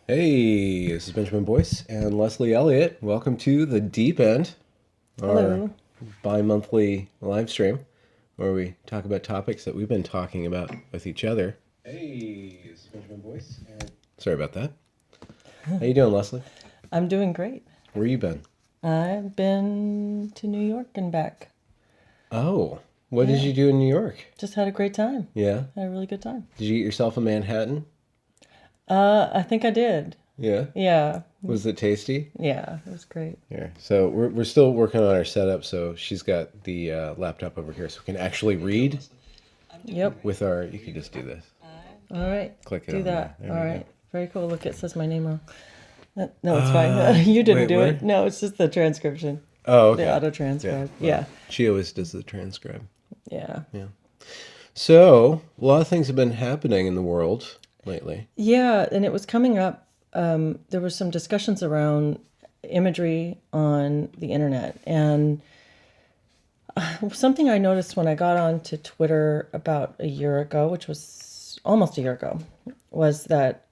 Hey, this is Benjamin Boyce and Leslie Elliott. Welcome to The Deep End, our Hello. bi-monthly live stream where we talk about topics that we've been talking about with each other. Hey, this is Benjamin Boyce. Sorry about that. How you doing, Leslie? I'm doing great. Where you been? I've been to New York and back. Oh, what did Yeah. you do in New York? Just had a great time. Yeah? Had a really good time. Did you get yourself a Manhattan? I think I did. Yeah? Yeah. Was it tasty? Yeah, it was great. Yeah. So we're still working on our setup, so she's got the laptop over here so we can actually read Yep. with our... You could just do this. All right. Click it Do on that. there. All There we right. Very cool. Look, it says my name wrong. No, it's fine. You didn't wait, do where? it. No, it's just the transcription. Oh, okay. The auto transcribe. Well, Yeah. she always does the transcribe. Yeah. Yeah. So, a lot of things have been happening in the world lately. Yeah. And it was coming up. There were some discussions around imagery on the internet. And something I noticed when I got onto Twitter about a year ago, which was almost a year ago, was that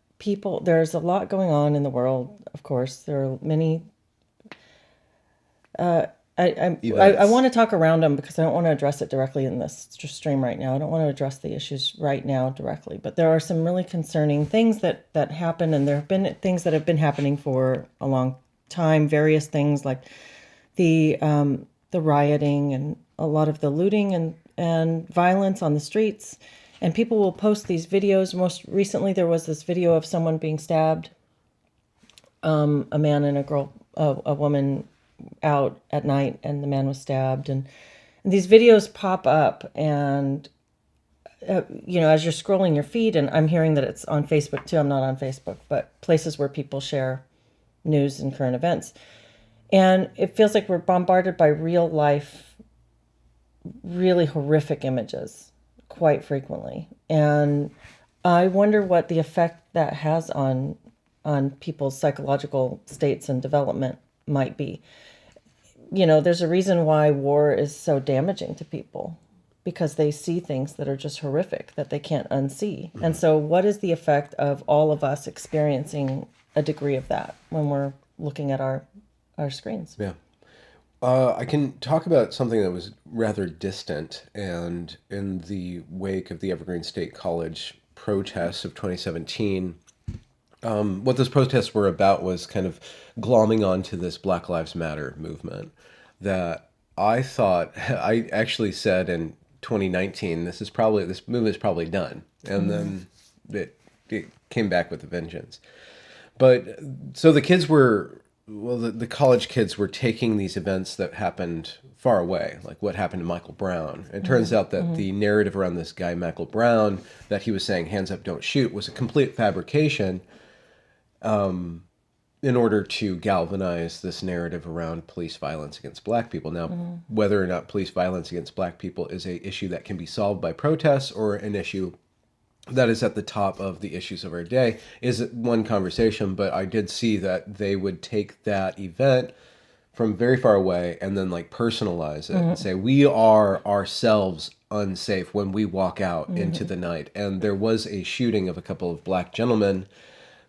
there's a lot going on in the world, of course. There are many. I Events. want to talk around them because I don't want to address it directly in this stream right now. I don't want to address the issues right now directly, but there are some really concerning things that happen, and there have been things that have been happening for a long time. Various things like the rioting and a lot of the looting and violence on the streets. And people will post these videos. Most recently, there was this video of someone being stabbed, a man and a woman out at night, and the man was stabbed. And these videos pop up, and as you're scrolling your feed, and I'm hearing that it's on Facebook too. I'm not on Facebook, but places where people share news and current events. And it feels like we're bombarded by real life, really horrific images quite frequently. And I wonder what the effect that has on people's psychological states and development might be. There's a reason why war is so damaging to people, because they see things that are just horrific that they can't unsee. And so what is the effect of all of us experiencing a degree of that when we're looking at our screens? Yeah. I can talk about something that was rather distant, and in the wake of the Evergreen State College protests of 2017, what those protests were about was kind of glomming onto this Black Lives Matter movement that I thought, I actually said in 2019, this movement is probably done. And then it came back with a vengeance. But so the college kids were taking these events that happened far away, like what happened to Michael Brown. It turns out that the narrative around this guy, Michael Brown, that he was saying, hands up, don't shoot, was a complete fabrication in order to galvanize this narrative around police violence against black people. Now, whether or not police violence against black people is a issue that can be solved by protests or an issue that is at the top of the issues of our day is one conversation, but I did see that they would take that event from very far away and then like personalize it and say, we are ourselves unsafe when we walk out into the night. And there was a shooting of a couple of black gentlemen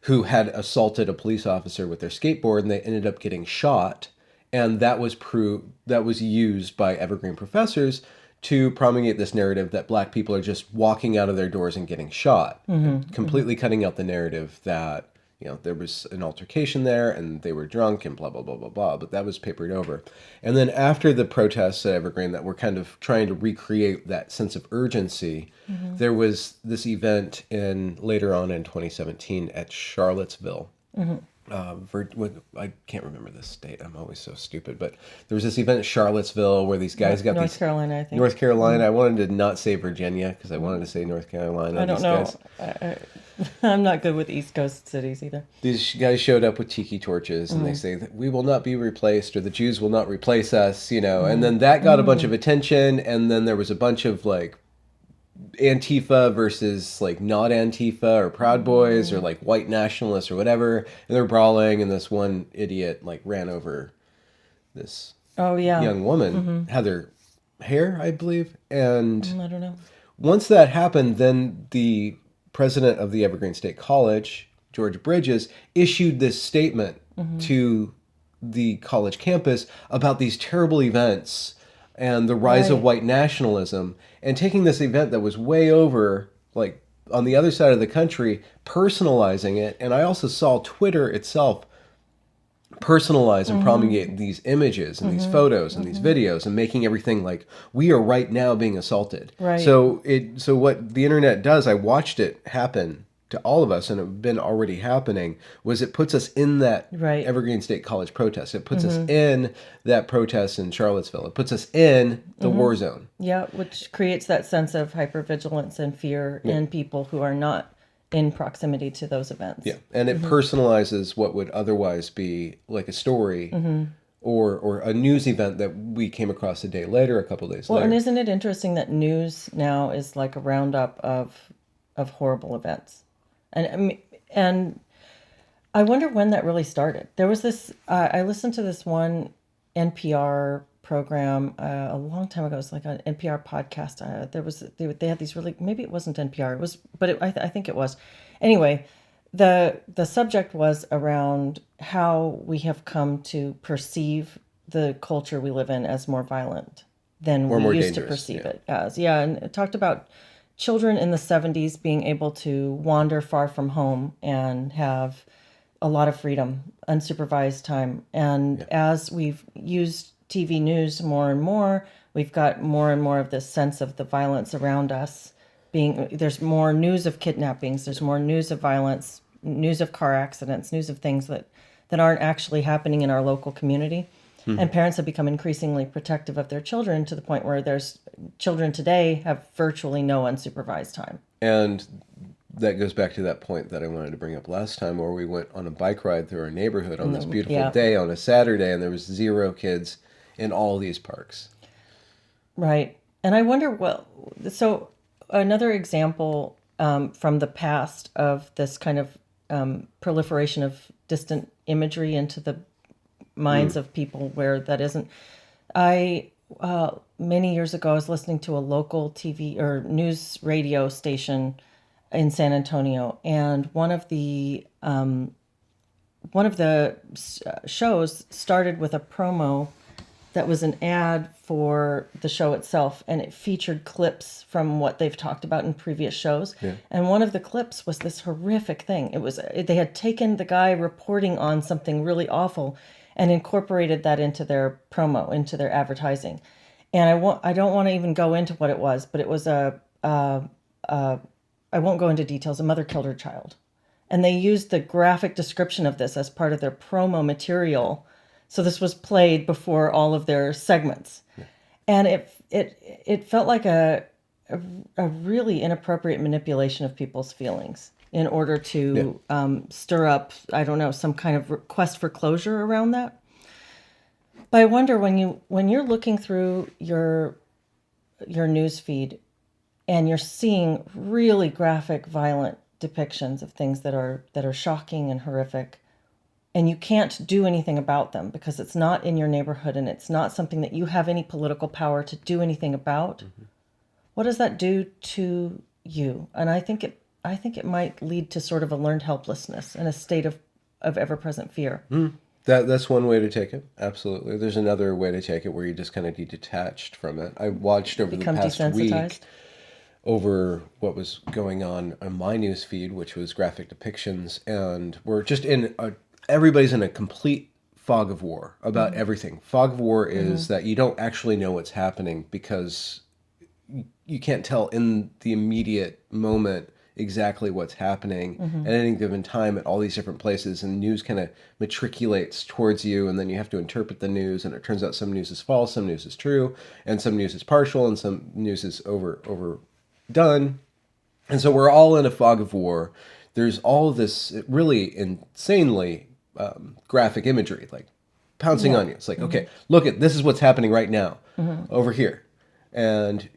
who had assaulted a police officer with their skateboard, and they ended up getting shot. And that was used by Evergreen professors to promulgate this narrative that black people are just walking out of their doors and getting shot, completely cutting out the narrative that, there was an altercation there and they were drunk and blah, blah, blah, blah, blah. But that was papered over. And then after the protests at Evergreen that were kind of trying to recreate that sense of urgency, there was this event later on in 2017 at Charlottesville. I can't remember this state. I'm always so stupid. But there was this event in Charlottesville where these guys got North Carolina, I think. North Carolina. I wanted to not say Virginia because I wanted to say North Carolina. I don't know. I'm not good with East Coast cities either. These guys showed up with tiki torches and they say that we will not be replaced, or the Jews will not replace us, And then that got a bunch of attention, and then there was a bunch of like Antifa versus like not Antifa or Proud Boys or like white nationalists or whatever, and they're brawling, and this one idiot like ran over this young woman, had their hair, I believe, and I don't know. once that happened, then the president of the Evergreen State College George Bridges, issued this statement to the college campus about these terrible events and the rise of white nationalism, and taking this event that was way over, like, on the other side of the country, personalizing it. And I also saw Twitter itself personalize and promulgate these images and these photos and these videos, and making everything like we are right now being assaulted. Right. So what the internet does, I watched it happen to all of us, and it had been already happening, was it puts us in that Evergreen State College protest. It puts us in that protest in Charlottesville. It puts us in the war zone. Yeah, which creates that sense of hypervigilance and fear in people who are not in proximity to those events. Yeah, and it personalizes what would otherwise be like a story or a news event that we came across a day later, a couple days later. Well, and isn't it interesting that news now is like a roundup of horrible events? And I wonder when that really started. There was this, I listened to this one NPR program a long time ago. It was like an NPR podcast. They had these really, maybe it wasn't NPR. It was, but I think it was. Anyway, the subject was around how we have come to perceive the culture we live in as more violent than we used to perceive it as. Yeah, and it talked about children in the 70s being able to wander far from home and have a lot of freedom, unsupervised time. And as we've used TV news more and more, we've got more and more of this sense of the violence around us. There's more news of kidnappings, there's more news of violence, news of car accidents, news of things that aren't actually happening in our local community. And parents have become increasingly protective of their children to the point where there's children today have virtually no unsupervised time. And that goes back to that point that I wanted to bring up last time, where we went on a bike ride through our neighborhood on this beautiful day on a Saturday, and there was 0 kids in all these parks. Right. And I wonder, so another example from the past of this kind of proliferation of distant imagery into the minds of people where that isn't. Many years ago, I was listening to a local TV or news radio station in San Antonio, and one of the shows started with a promo that was an ad for the show itself, and it featured clips from what they've talked about in previous shows. Yeah. And one of the clips was this horrific thing. They had taken the guy reporting on something really awful and incorporated that into their promo, into their advertising. And I don't want to even go into what it was, but it was I won't go into details. A mother killed her child. And they used the graphic description of this as part of their promo material. So this was played before all of their segments. Yeah. And it felt like a really inappropriate manipulation of people's feelings in order to stir up, I don't know, some kind of request for closure around that. But I wonder, when you're looking through your news feed and you're seeing really graphic, violent depictions of things that are shocking and horrific, and you can't do anything about them because it's not in your neighborhood and it's not something that you have any political power to do anything about, what does that do to you? And I think it might lead to sort of a learned helplessness and a state of ever-present fear. That's one way to take it. Absolutely. There's another way to take it where you just kind of detached from it. I watched over the past week over what was going on my news feed, which was graphic depictions, and we're just everybody's in a complete fog of war about everything. Fog of war is that you don't actually know what's happening because you can't tell in the immediate moment exactly what's happening at any given time at all these different places, and news kind of matriculates towards you, and then you have to interpret the news, and it turns out some news is false, some news is true, and some news is partial, and some news is overdone. And so we're all in a fog of war. There's all of this really insanely graphic imagery, like pouncing on you. It's like, okay, look at this is what's happening right now over here, and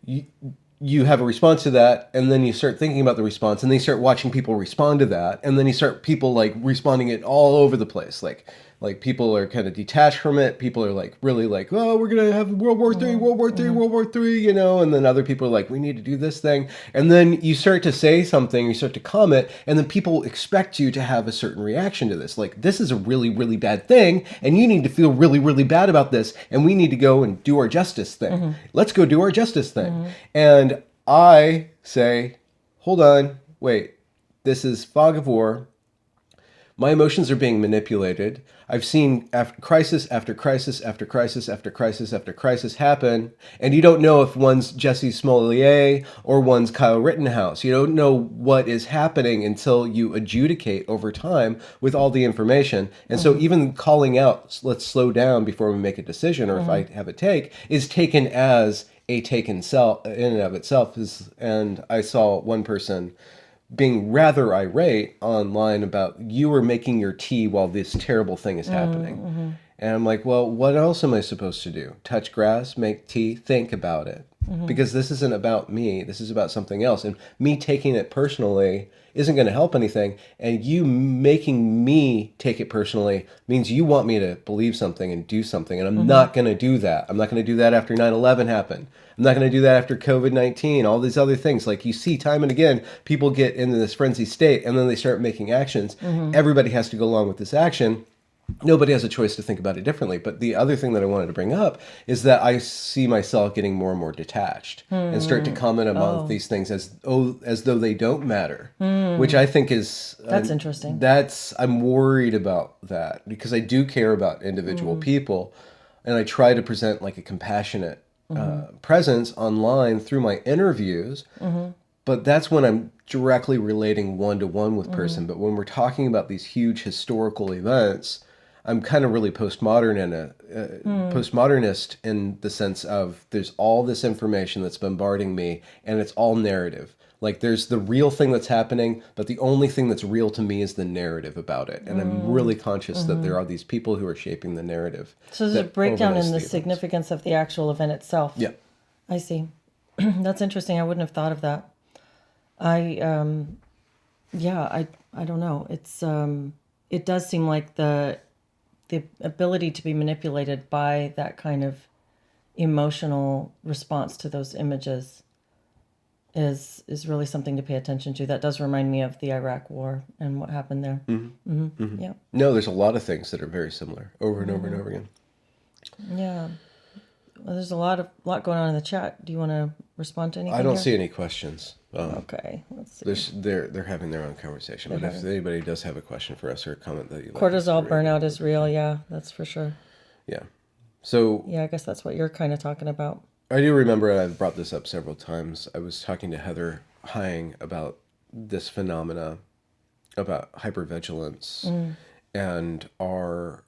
you have a response to that, and then you start thinking about the response, and then you start watching people respond to that, and then you start people like responding it all over the place. Like Like people are kind of detached from it. People are like really like, oh, we're gonna have World War III, World War III, World War III, you know. And then other people are like, we need to do this thing. And then you start to say something, you start to comment, and then people expect you to have a certain reaction to this. Like, this is a really, really bad thing, and you need to feel really, really bad about this, and we need to go and do our justice thing. Let's go do our justice thing. And I say, hold on, wait, this is fog of war. My emotions are being manipulated. I've seen crisis after crisis after crisis after crisis after crisis happen, and you don't know if one's Jesse Smollett or one's Kyle Rittenhouse. You don't know what is happening until you adjudicate over time with all the information. And so even calling out, let's slow down before we make a decision, or if I have a take, is taken as a take in and of itself. And I saw one person being rather irate online about, you were making your tea while this terrible thing is happening. And I'm like, well, what else am I supposed to do? Touch grass, make tea, think about it. Because this isn't about me. This is about something else. And me taking it personally isn't going to help anything. And you making me take it personally means you want me to believe something and do something. And I'm not going to do that. I'm not going to do that after 9/11 happened. I'm not going to do that after COVID-19, all these other things. Like, you see time and again, people get into this frenzy state and then they start making actions. Everybody has to go along with this action. Nobody has a choice to think about it differently. But the other thing that I wanted to bring up is that I see myself getting more and more detached and start to comment about these things as though they don't matter, which I think is... That's interesting. I'm worried about that, because I do care about individual people, and I try to present like a compassionate presence online through my interviews. But that's when I'm directly relating one-to-one with person. But when we're talking about these huge historical events, I'm kind of really postmodern and postmodernist in the sense of, there's all this information that's bombarding me, and it's all narrative. Like, there's the real thing that's happening, but the only thing that's real to me is the narrative about it. And I'm really conscious that there are these people who are shaping the narrative. So there's a breakdown in the significance of the actual event itself. Yeah. I see. That's interesting. I wouldn't have thought of that. I don't know. It does seem like the ability to be manipulated by that kind of emotional response to those images is really something to pay attention to. That does remind me of the Iraq War and what happened there. Yeah. No, there's a lot of things that are very similar over and over and over again. Yeah. Well, there's a lot going on in the chat. Do you want to respond to anything? I don't see any questions. Okay, let's see. They're having their own conversation. But if anybody does have a question for us or a comment that you like, cortisol burnout is real. Yeah, that's for sure. Yeah. So yeah, I guess that's what you're kind of talking about. I do remember, I've brought this up several times. I was talking to Heather Hying about this phenomena, about hypervigilance and our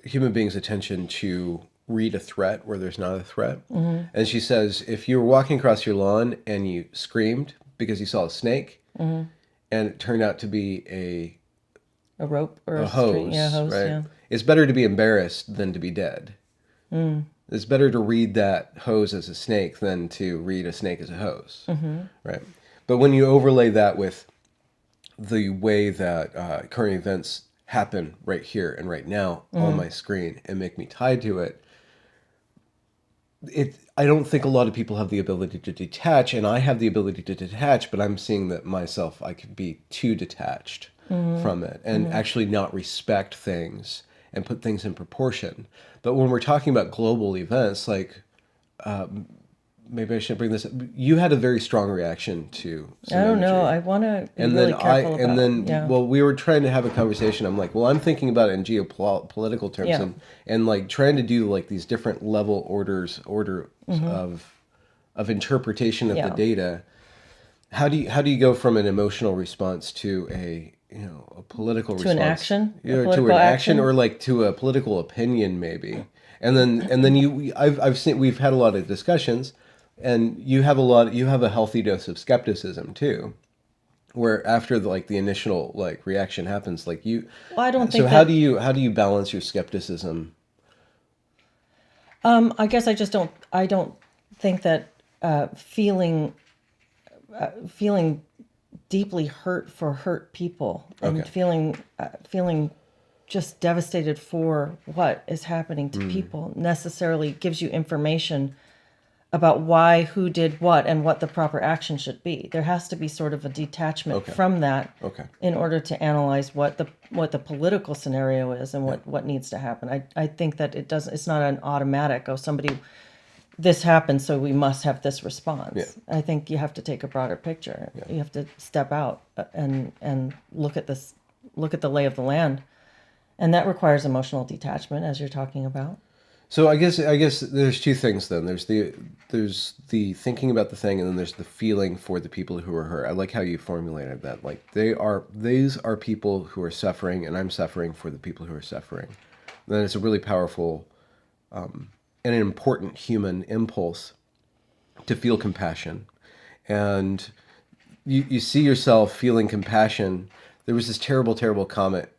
human beings' attention to read a threat where there's not a threat. And she says, if you were walking across your lawn and you screamed because you saw a snake and it turned out to be a rope or a hose, right? Yeah. It's better to be embarrassed than to be dead. It's better to read that hose as a snake than to read a snake as a hose, right? But when you overlay that with the way that current events happen right here and right now on my screen and make me tied to it, I don't think a lot of people have the ability to detach, and I have the ability to detach, but I'm seeing that myself, I could be too detached from it and actually not respect things and put things in proportion. But when we're talking about global events, like maybe I should bring this up. You had a very strong reaction to some I don't imagery. know. I want to be really careful about well, we were trying to have a conversation. I'm like, well, I'm thinking about it in geopolitical terms and like trying to do like these different level orders of interpretation of the data. How do you go from an emotional response to a political response, an action, to an action, or like to a political opinion maybe, and then I've seen, we've had a lot of discussions, and you have a healthy dose of skepticism too, where after the initial reaction happens, like you. Well, I don't think. So how do you balance your skepticism? I guess I just don't. I don't think that feeling deeply hurt for hurt people and feeling just devastated for what is happening to people necessarily gives you information about why, who did what, and what the proper action should be. There has to be sort of a detachment from that in order to analyze what the political scenario is and what needs to happen. I think that it's not an automatic, this happened, so we must have this response. I think you have to take a broader picture. You have to step out and look at the lay of the land. And that requires emotional detachment, as you're talking about. So I guess there's two things then. There's the thinking about the thing, and then there's the feeling for the people who are hurt. I like how you formulated that. Like these are people who are suffering, and I'm suffering for the people who are suffering. And then it's a really powerful and an important human impulse to feel compassion. And you see yourself feeling compassion. There was this terrible, terrible comic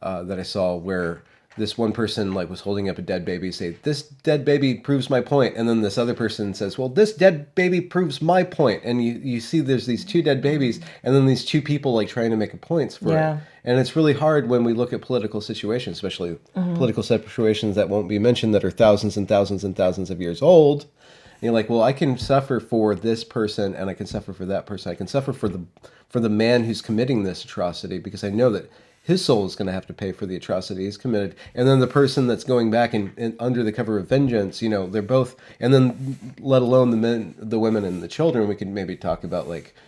that I saw where this one person was holding up a dead baby, say, "This dead baby proves my point," and then this other person says, "Well, this dead baby proves my point." And you see there's these two dead babies, and then these two people trying to make a points for it. And it's really hard when we look at political situations, especially political situations that won't be mentioned that are thousands and thousands and thousands of years old. And you're like, well, I can suffer for this person, and I can suffer for that person. I can suffer for the man who's committing this atrocity because I know that his soul is going to have to pay for the atrocity he's committed. And then the person that's going back and under the cover of vengeance, they're both, and then let alone the men, the women, and the children, we could maybe talk about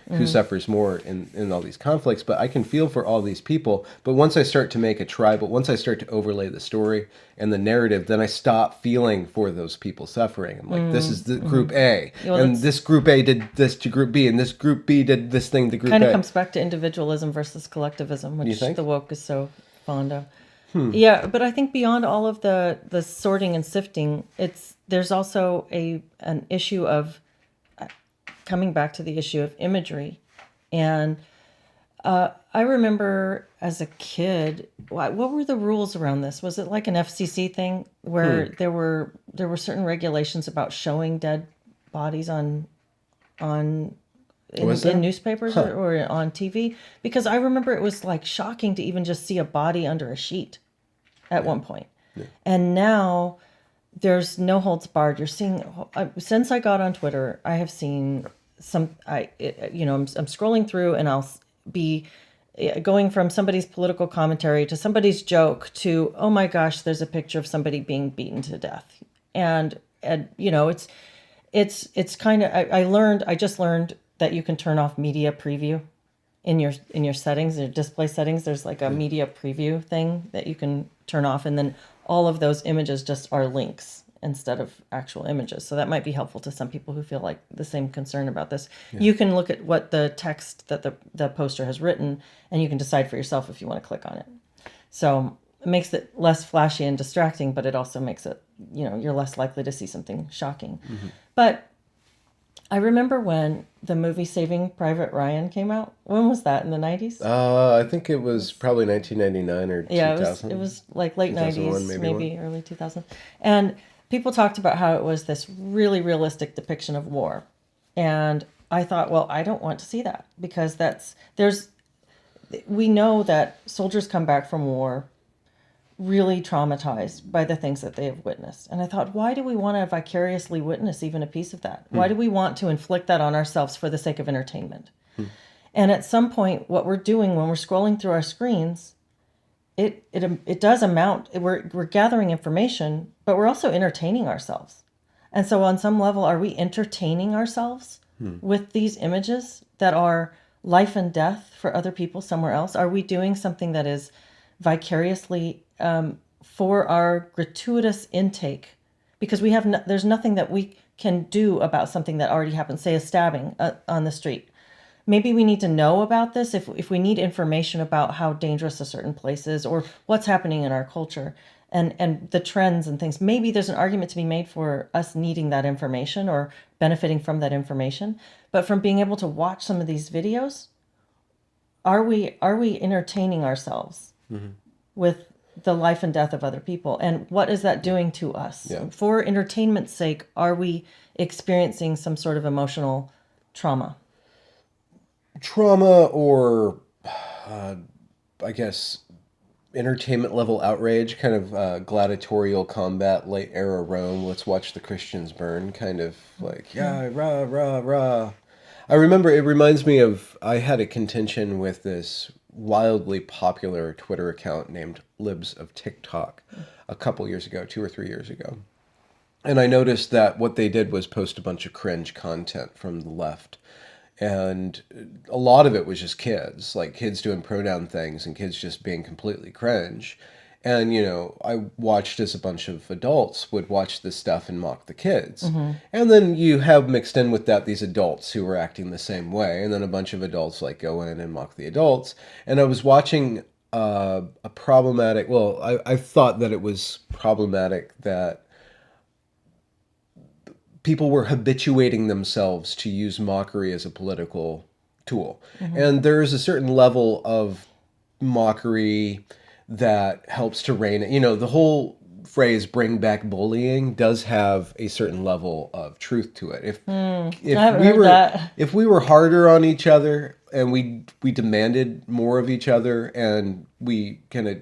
who suffers more in all these conflicts. But I can feel for all these people. But once I start to make a tribal, once I start to overlay the story and the narrative, then I stop feeling for those people suffering. I'm like, this is the group A, and this group A did this to group B, and this group B did this thing to group A. Kind of comes back to individualism versus collectivism, which the woke is so fond of. Yeah, but I think beyond all of the sorting and sifting, there's also an issue of coming back to the issue of imagery. And I remember as a kid, what were the rules around this? Was it like an FCC thing where there were certain regulations about showing dead bodies in newspapers or on TV? Because I remember it was shocking to even just see a body under a sheet at one point. And now there's no holds barred. You're seeing, since I got on Twitter, I have seen I'm scrolling through and I'll be going from somebody's political commentary to somebody's joke to, oh my gosh, there's a picture of somebody being beaten to death. And it's kind of, I just learned that you can turn off media preview in your settings, your display settings. There's a media preview thing that you can turn off, and then all of those images just are links instead of actual images. So that might be helpful to some people who feel the same concern about this. You can look at what the text that the poster has written, and you can decide for yourself if you want to click on it. So it makes it less flashy and distracting, but it also makes it, you're less likely to see something shocking. But I remember when the movie Saving Private Ryan came out. When was that? In the 90s? I think it was probably 1999 or 2000. It was late 90s, maybe early 2000s. And people talked about how it was this really realistic depiction of war. And I thought, well, I don't want to see that because we know that soldiers come back from war really traumatized by the things that they have witnessed. And I thought, why do we want to vicariously witness even a piece of that? Why do we want to inflict that on ourselves for the sake of entertainment? And at some point, what we're doing when we're scrolling through our screens, it does amount, we're gathering information, but we're also entertaining ourselves. And so on some level, are we entertaining ourselves with these images that are life and death for other people somewhere else? Are we doing something that is vicariously for our gratuitous intake? Because there's nothing that we can do about something that already happened, say a stabbing on the street. Maybe we need to know about this if we need information about how dangerous a certain place is or what's happening in our culture and the trends and things. Maybe there's an argument to be made for us needing that information or benefiting from that information. But from being able to watch some of these videos, are we entertaining ourselves with the life and death of other people? And what is that doing to us? For entertainment's sake, are we experiencing some sort of emotional trauma? Trauma or, I guess, entertainment level outrage, kind of gladiatorial combat, late era Rome, let's watch the Christians burn, kind of like, yeah, rah, rah, rah. I remember it reminds me of, I had a contention with this wildly popular Twitter account named Libs of TikTok a couple years ago, 2 or 3 years ago. And I noticed that what they did was post a bunch of cringe content from the left. And a lot of it was just kids, like kids doing pronoun things and kids just being completely cringe. And, you know, I watched as a bunch of adults would watch this stuff and mock the kids. And then you have mixed in with that these adults who were acting the same way. And then a bunch of adults like go in and mock the adults. And I was watching a problematic, well, I thought that it was problematic that people were habituating themselves to use mockery as a political tool. And there is a certain level of mockery that helps to rein it. You know, the whole phrase "bring back bullying" does have a certain level of truth to it. If I haven't heard that. if we were harder on each other and we demanded more of each other and we kind of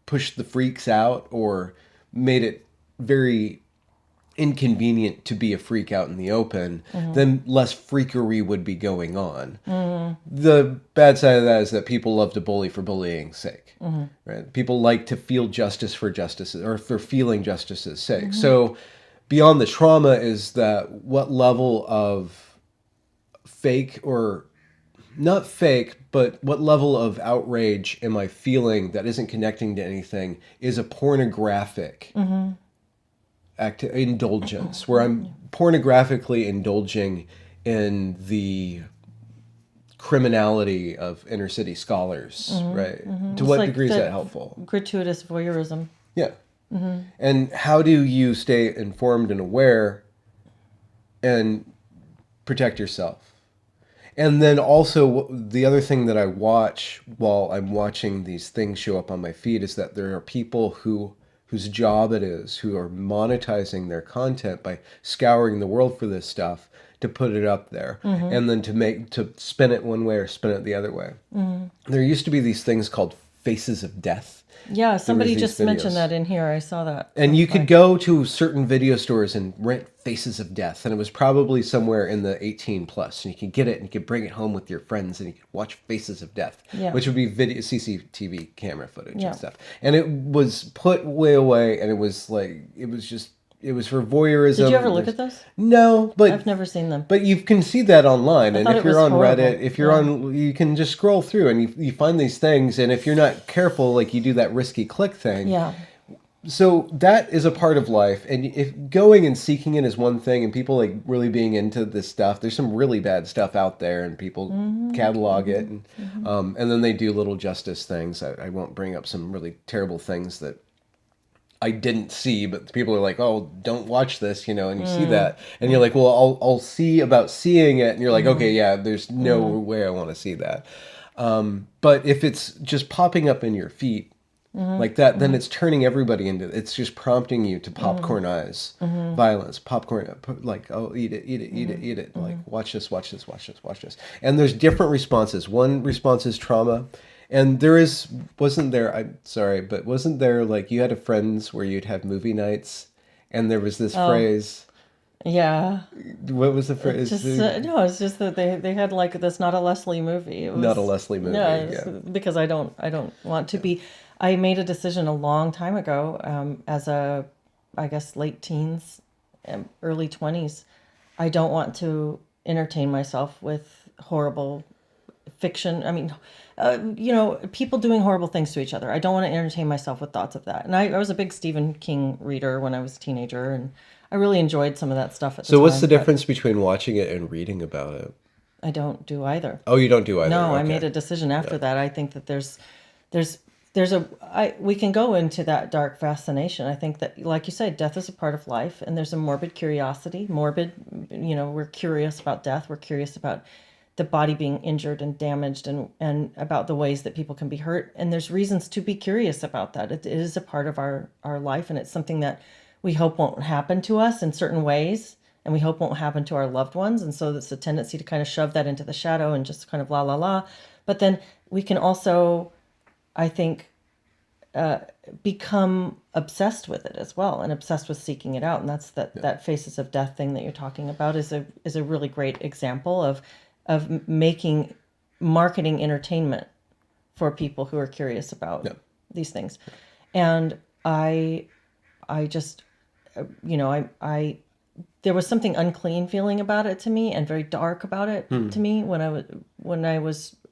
pushed the freaks out or made it very inconvenient to be a freak out in the open, then less freakery would be going on. The bad side of that is that people love to bully for bullying's sake. Right? People like to feel justice for justice or for feeling justice's sake. So beyond the trauma is that what level of fake or not fake, but what level of outrage am I feeling that isn't connecting to anything is a pornographic indulgence, where I'm pornographically indulging in the criminality of inner city scholars, right? To It's what like degree is the that helpful? gratuitous voyeurism. Yeah. And how do you stay informed and aware and protect yourself? And then also the other thing that I watch while I'm watching these things show up on my feed is that there are people whose job it is, who are monetizing their content by scouring the world for this stuff to put it up there and then to spin it one way or spin it the other way. There used to be these things called faces of death. Yeah, somebody these just videos. mentioned that in here. I saw that. And you could go to certain video stores and rent Faces of Death, and it was probably somewhere in the 18 plus. And you could get it, and you could bring it home with your friends, and you could watch Faces of Death, which would be video CCTV camera footage and stuff. And it was put way away, and it was like it was for voyeurism. Did you ever look at those? No, but I've never seen them. But you can see that online, and thought if it you're was on horrible. Reddit, if you're on, you can just scroll through and you find these things, and if you're not careful, like you do that risky click thing. Yeah. So that is a part of life, and if going and seeking it is one thing, and people like really being into this stuff, there's some really bad stuff out there, and people catalog it, and then they do little justice things. I won't bring up some really terrible things that I didn't see, but people are like, "Oh, don't watch this," you know, and you see that, and you're like, "Well, I'll see about seeing it," and you're like, "Okay, yeah, there's no way I want to see that." But if it's just popping up in your feed like that, then it's turning everybody into. It's just prompting you to popcornize violence, popcorn, like, "Oh, eat it, eat it, eat it, eat it." Like, watch this, watch this, watch this, watch this. And there's different responses. One response is trauma. And wasn't there like you had a friends where you'd have movie nights and there was this phrase. Yeah. What was the phrase? No, it's just that they had like this not a Leslie movie. It was, Not a Leslie movie. No, Yeah. because I don't want to be. I made a decision a long time ago as I guess late teens, early 20s. I don't want to entertain myself with horrible fiction. I mean, people doing horrible things to each other. I don't want to entertain myself with thoughts of that. And I was a big Stephen King reader when I was a teenager, and I really enjoyed some of that stuff at the time. So what's the difference between watching it and reading about it? I don't do either. Oh, you don't do either? No, Okay. I made a decision after that. I think that we can go into that dark fascination. I think that, like you said, death is a part of life, and there's a morbid curiosity. We're curious about death. We're curious about the body being injured and damaged and about the ways that people can be hurt. And there's reasons to be curious about that. It is a part of our life, and it's something that we hope won't happen to us in certain ways, and we hope won't happen to our loved ones. And so it's a tendency to kind of shove that into the shadow and just kind of la, la, la. But then we can also, I think, become obsessed with it as well, and obsessed with seeking it out. And that's that Faces of Death thing that you're talking about is a really great example of making marketing entertainment for people who are curious about these things. And I just, I there was something unclean feeling about it to me, and very dark about it to me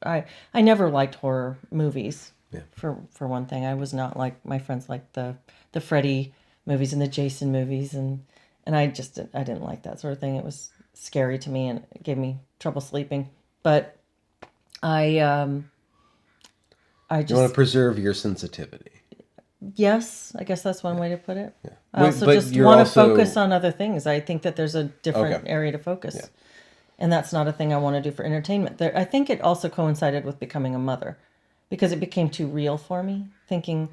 I never liked horror movies. Yeah. For one thing, I was not like my friends like the Freddy movies and the Jason movies, and I didn't like that sort of thing. It was scary to me, and it gave me trouble sleeping. But I just, you want to preserve your sensitivity. Yes, I guess that's one way to put it. Yeah. I also just want to focus on other things. I think that there's a different area to focus. Yeah. And that's not a thing I want to do for entertainment. I think it also coincided with becoming a mother, because it became too real for me. Thinking,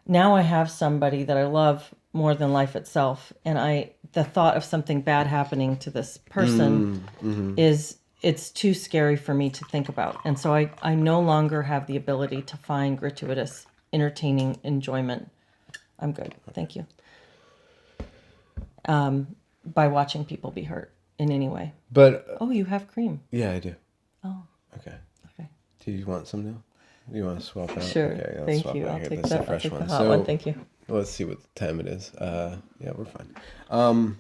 now I have somebody that I love more than life itself, and the thought of something bad happening to this person it's too scary for me to think about. And so I no longer have the ability to find gratuitous, entertaining enjoyment. I'm good. Thank you. By watching people be hurt in any way. But oh, you have cream. Yeah, I do. Oh. Okay. Do you want some now? You want to swap out? Sure. Okay, Thank you. I'll take that. I'll take the hot one. Thank you. Let's see what time it is. Yeah, we're fine.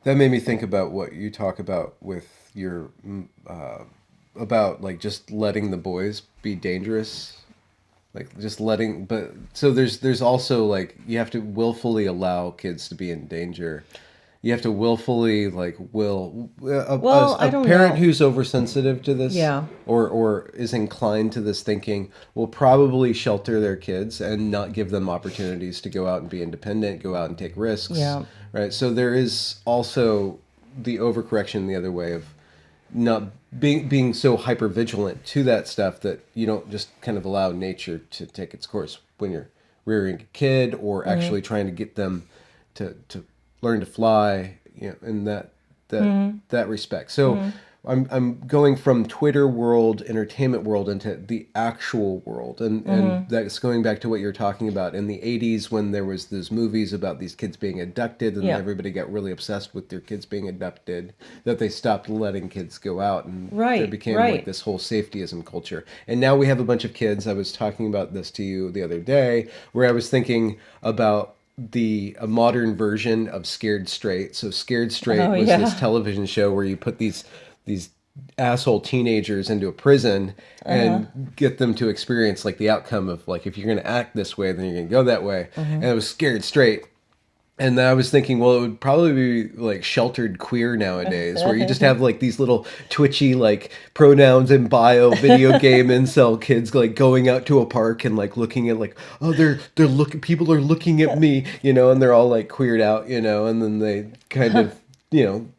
That made me think about what you talk about with your about like just letting the boys be dangerous, like just letting. But so there's also like you have to willfully allow kids to be in danger. You have to willfully like a parent who's oversensitive to this, or is inclined to this thinking will probably shelter their kids and not give them opportunities to go out and be independent, go out and take risks. Yeah. Right. So there is also the overcorrection the other way of not being so hypervigilant to that stuff that you don't just kind of allow nature to take its course when you're rearing a kid or actually trying to get them to learn to fly, in that respect. So I'm going from Twitter world, entertainment world into the actual world, and that's going back to what you're talking about in the 80s when there was those movies about these kids being abducted, and everybody got really obsessed with their kids being abducted, that they stopped letting kids go out, and there became like this whole safetyism culture. And now we have a bunch of kids. I was talking about this to you the other day, where I was thinking about a modern version of Scared Straight. So Scared Straight was this television show where you put these asshole teenagers into a prison and get them to experience like the outcome of like, if you're going to act this way, then you're going to go that way. And it was Scared Straight. And I was thinking, well, it would probably be like Sheltered Queer nowadays, where you just have like these little twitchy like pronouns in bio video game incel kids like going out to a park and like looking at like, oh, they're looking, people are looking at me, and they're all like queered out, and then they kind of,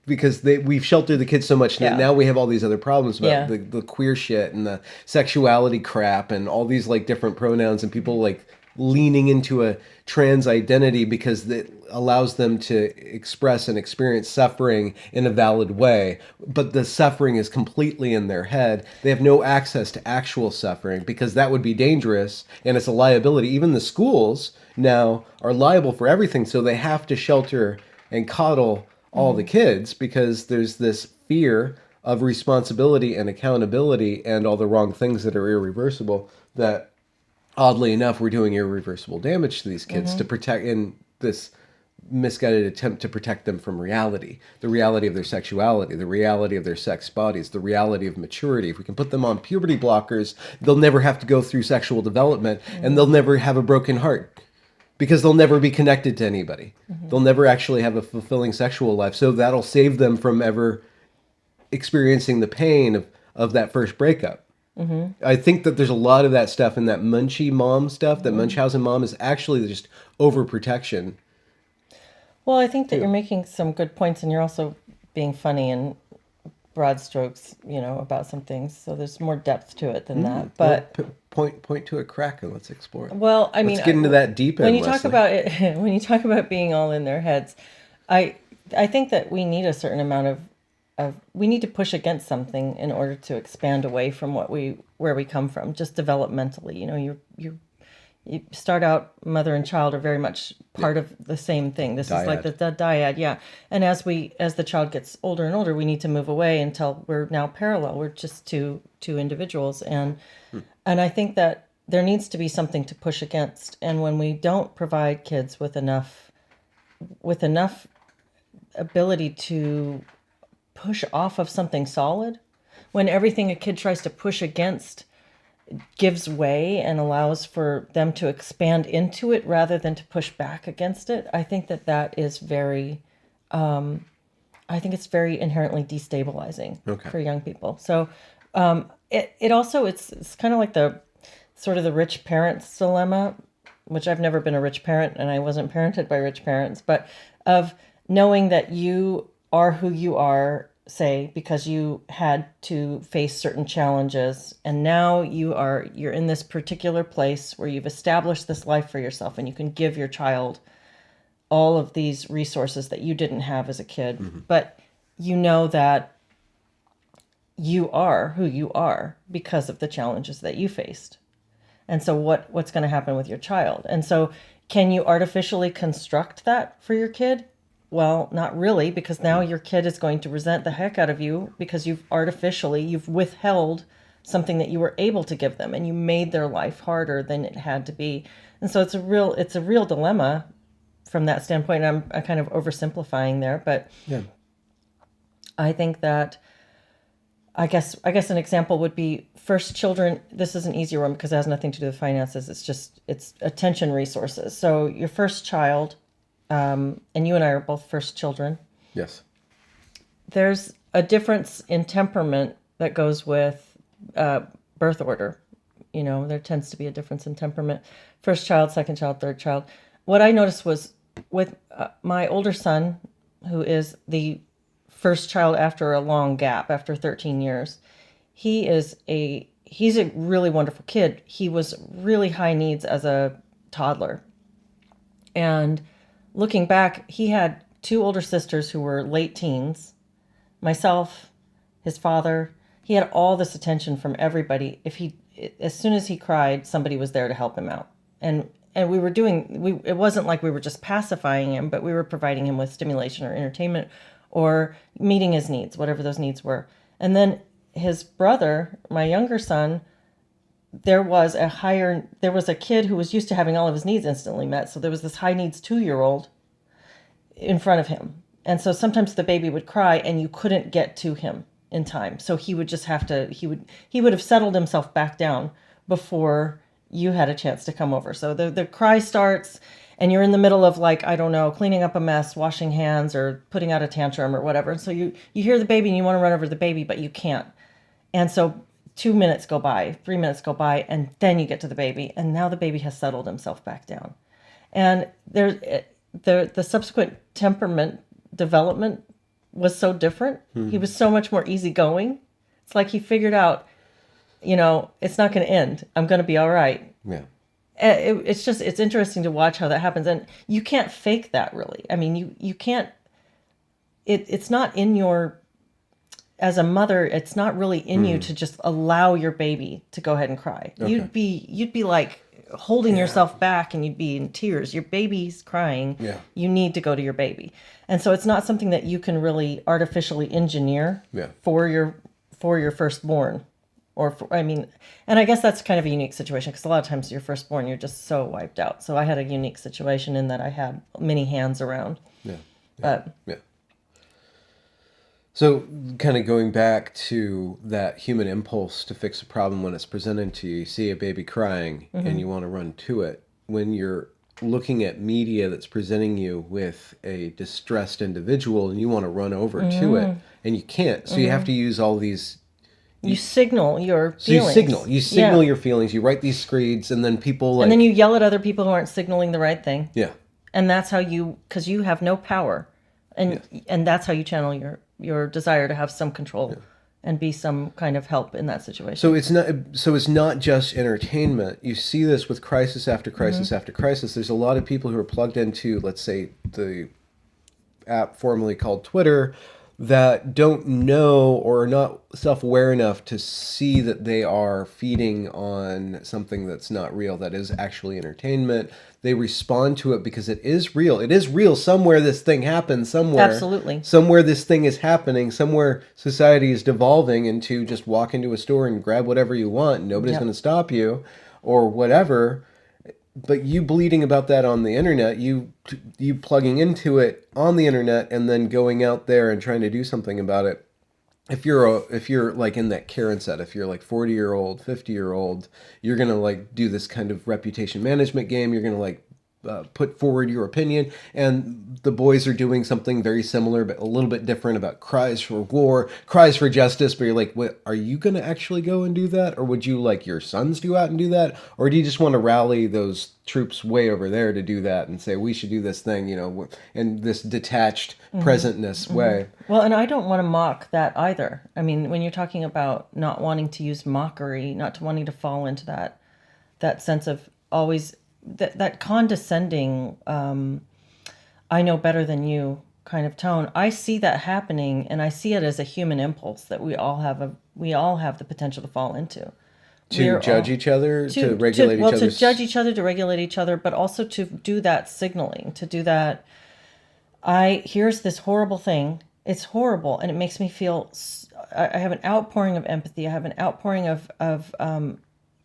because we've sheltered the kids so much now we have all these other problems about the queer shit and the sexuality crap and all these like different pronouns and people like leaning into a trans identity because it allows them to express and experience suffering in a valid way, but the suffering is completely in their head. They have no access to actual suffering because that would be dangerous and it's a liability. Even the schools now are liable for everything, so they have to shelter and coddle all the kids because there's this fear of responsibility and accountability and all the wrong things that are irreversible that oddly enough, we're doing irreversible damage to these kids to protect in this misguided attempt to protect them from reality, the reality of their sexuality, the reality of their sex bodies, the reality of maturity. If we can put them on puberty blockers, they'll never have to go through sexual development and they'll never have a broken heart because they'll never be connected to anybody. They'll never actually have a fulfilling sexual life. So that'll save them from ever experiencing the pain of that first breakup. I think that there's a lot of that stuff in that Munchie mom stuff, that Munchausen mom is actually just overprotection. Well, I think that you're making some good points and you're also being funny and broad strokes, about some things. So there's more depth to it than that. But point to a crack and let's explore it. Well, I mean, let's get into that deep end. When you talk about it, when you talk about being all in their heads, I think that we need a certain amount of we need to push against something in order to expand away from where we come from, just developmentally. You know, you start out, mother and child are very much part of the same thing. This is like the dyad, yeah. And as the child gets older and older, we need to move away until we're now parallel. We're just two individuals, and I think that there needs to be something to push against. And when we don't provide kids with enough ability to push off of something solid, when everything a kid tries to push against gives way and allows for them to expand into it rather than to push back against it, I think that is very, I think it's very inherently destabilizing for young people. So it also, it's kind of like the sort of the rich parents dilemma, which I've never been a rich parent and I wasn't parented by rich parents, but of knowing that you are who you are, say, because you had to face certain challenges, and now you're in this particular place where you've established this life for yourself, and you can give your child all of these resources that you didn't have as a kid, but you know that you are who you are because of the challenges that you faced. And so what's going to happen with your child? And so can you artificially construct that for your kid? Well, not really, because now your kid is going to resent the heck out of you because you've withheld something that you were able to give them, and you made their life harder than it had to be. And so it's a real dilemma from that standpoint. I'm kind of oversimplifying there, but yeah. I think that I guess an example would be first children. This is an easier one because it has nothing to do with finances. It's attention resources. So your first child, and you and I are both first children. Yes. There's a difference in temperament that goes with birth order. You know, there tends to be a difference in temperament. First child, second child, third child. What I noticed was with my older son, who is the first child after a long gap, after 13 years, he's a really wonderful kid. He was really high needs as a toddler. And looking back, he had two older sisters who were late teens, myself, his father. He had all this attention from everybody. As soon as he cried, somebody was there to help him out. And it wasn't like we were just pacifying him, but we were providing him with stimulation or entertainment or meeting his needs, whatever those needs were. And then his brother, my younger son, there was a kid who was used to having all of his needs instantly met. So there was this high needs 2-year-old in front of him. And so sometimes the baby would cry and you couldn't get to him in time. So he would just he would have settled himself back down before you had a chance to come over. So the cry starts and you're in the middle of, like, I don't know, cleaning up a mess, washing hands, or putting out a tantrum or whatever. And so you hear the baby and you want to run over to the baby, but you can't. And so 2 minutes go by, 3 minutes go by, and then you get to the baby, and now the baby has settled himself back down. And the subsequent temperament development was so different. He was so much more easygoing. It's like he figured out, it's not going to end. I'm going to be all right. Yeah. It's interesting to watch how that happens. And you can't fake that, really. I mean, you can't, it's not in your, as a mother, it's not really in you to just allow your baby to go ahead and cry. Okay. You'd be like holding yourself back and you'd be in tears. Your baby's crying. Yeah. You need to go to your baby. And so it's not something that you can really artificially engineer for your firstborn. And I guess that's kind of a unique situation because a lot of times your firstborn, you're just so wiped out. So I had a unique situation in that I had many hands around. Yeah. So kind of going back to that human impulse to fix a problem when it's presented to you, you see a baby crying and you want to run to it. When you're looking at media that's presenting you with a distressed individual and you want to run over to it and you can't. So you have to use all these... You signal your feelings. You signal your feelings. You write these screeds, and then people and then you yell at other people who aren't signaling the right thing. Yeah. And that's how because you have no power, and that's how you channel your desire to have some control and be some kind of help in that situation. So it's not just entertainment. You see this with crisis after crisis after crisis. There's a lot of people who are plugged into, let's say, the app formerly called Twitter, that don't know or are not self-aware enough to see that they are feeding on something that's not real, that is actually entertainment. They respond to it because it is real. It is real. Somewhere this thing happens, Absolutely. somewhere this thing is happening, somewhere society is devolving into just walk into a store and grab whatever you want. Nobody's Yep. going to stop you or whatever. But you bleeding about that on the internet, you plugging into it on the internet and then going out there and trying to do something about it. If you're like in that Karen set, if you're like 40-year-old, 50-year-old, you're gonna like do this kind of reputation management game. You're gonna like put forward your opinion, and the boys are doing something very similar but a little bit different about cries for war, cries for justice. But you're like, what, are you going to actually go and do that, or would you like your sons to go out and do that, or do you just want to rally those troops way over there to do that and say we should do this thing, in this detached presentness way? Well, and I don't want to mock that either. I mean, when you're talking about not wanting to use mockery, not wanting to fall into that sense of always that condescending, I know better than you kind of tone. I see that happening, and I see it as a human impulse that we all have the potential to fall into. To judge each other, to regulate each other. To judge each other, to regulate each other, but also to do that signaling, to do that. Here's this horrible thing. It's horrible, and it makes me feel. I have an outpouring of empathy. I have an outpouring of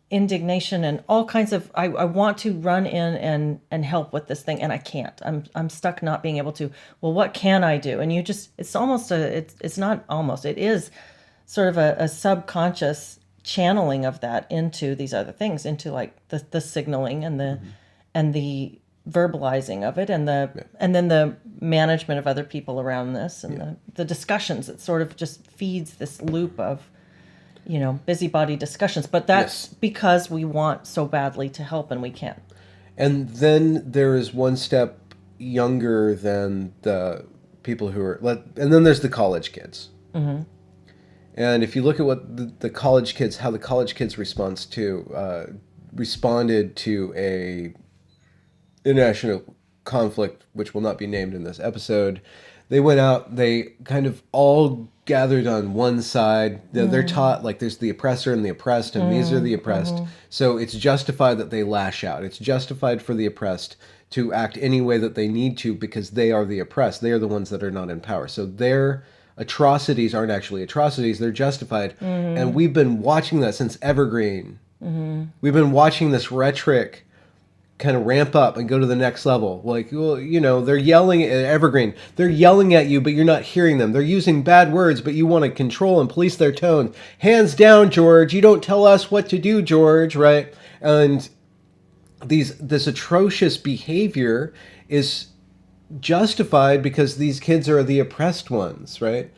indignation and all kinds of. I want to run in and help with this thing, and I can't. I'm stuck not being able to. Well, what can I do? And it's almost it's not almost. It is sort of a subconscious channeling of that into these other things, into like the signaling and the verbalizing of it, and then the management of other people around this, and the discussions. It sort of just feeds this loop of busybody discussions, but that's because we want so badly to help and we can't. And then there is one step younger than the people who are, and then there's the college kids. Mm-hmm. And if you look at what the college kids, how the college kids responded to a international conflict, which will not be named in this episode, they went out, they kind of all gathered on one side. They're taught like there's the oppressor and the oppressed, and these are the oppressed. So it's justified that they lash out. It's justified for the oppressed to act any way that they need to because they are the oppressed. They are the ones that are not in power. So their atrocities aren't actually atrocities. They're justified. And we've been watching that since Evergreen. We've been watching this rhetoric kind of ramp up and go to the next level. Like, well, they're yelling at Evergreen. They're yelling at you, but you're not hearing them. They're using bad words, but you want to control and police their tone. Hands down, George. You don't tell us what to do, George, right? And this atrocious behavior is justified because these kids are the oppressed ones, right?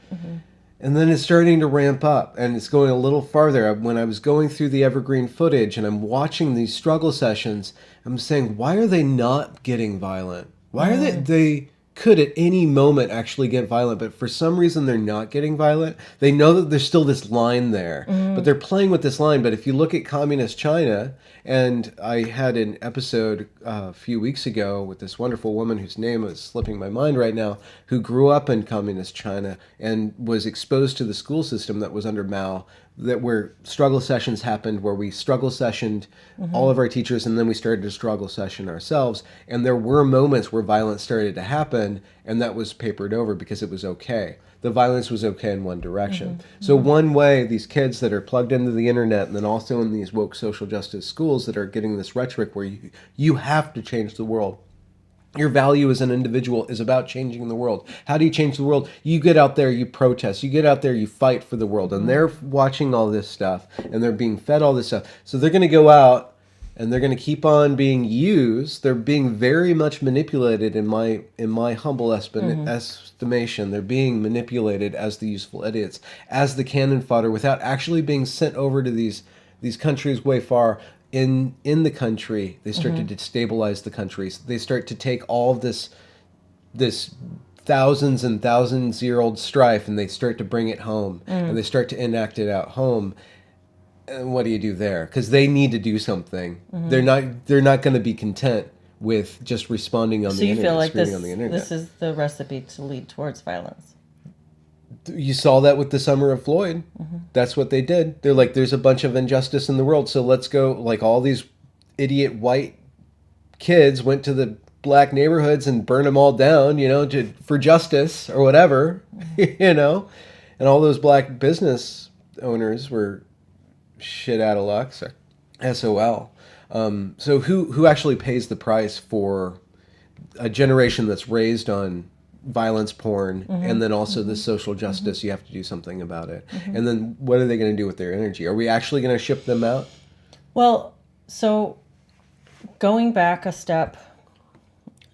And then it's starting to ramp up, and it's going a little farther. When I was going through the Evergreen footage and I'm watching these struggle sessions, I'm saying, why are they not getting violent? Why are they could at any moment actually get violent, but for some reason they're not getting violent. They know that there's still this line there, but they're playing with this line. But if you look at communist China, and I had an episode a few weeks ago with this wonderful woman whose name is slipping my mind right now, who grew up in communist China and was exposed to the school system that was under Mao, that where struggle sessions happened, where we struggle sessioned all of our teachers, and then we started to struggle session ourselves. And there were moments where violence started to happen, and that was papered over because it was okay. The violence was okay in one direction. So one way these kids that are plugged into the internet and then also in these woke social justice schools that are getting this rhetoric where you have to change the world. Your value as an individual is about changing the world. How do you change the world? You get out there, you protest. You get out there, you fight for the world. And they're watching all this stuff, and they're being fed all this stuff. So they're going to go out, and they're going to keep on being used. They're being very much manipulated in my humble estimation. They're being manipulated as the useful idiots, as the cannon fodder, without actually being sent over to these countries way far. In the country, they start to destabilize the countries. They start to take all of this thousands and thousands year old strife, and they start to bring it home, and they start to enact it out home. And what do you do there? Because they need to do something. They're not going to be content with just responding on the internet. So you feel like screaming on the internet. this is the recipe to lead towards violence? You saw that with the Summer of Floyd. That's what they did. They're like, there's a bunch of injustice in the world, so let's go. Like, all these idiot white kids went to the black neighborhoods and burned them all down, for justice or whatever, And all those black business owners were shit out of luck. So, SOL. So who actually pays the price for a generation that's raised on violence porn, and then also the social justice? You have to do something about it. And then what are they going to do with their energy? Are we actually going to ship them out? Well, so going back a step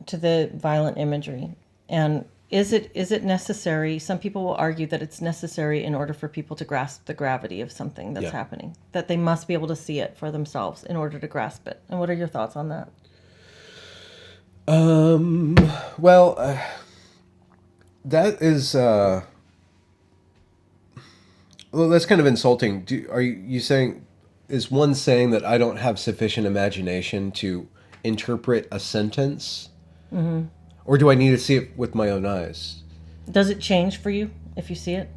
to the violent imagery, and is it necessary? Some people will argue that it's necessary in order for people to grasp the gravity of something that's happening, that they must be able to see it for themselves in order to grasp it. And what are your thoughts on that? Well, that is, well, that's kind of insulting. Are you saying, is one saying that I don't have sufficient imagination to interpret a sentence? Or do I need to see it with my own eyes? Does it change for you if you see it?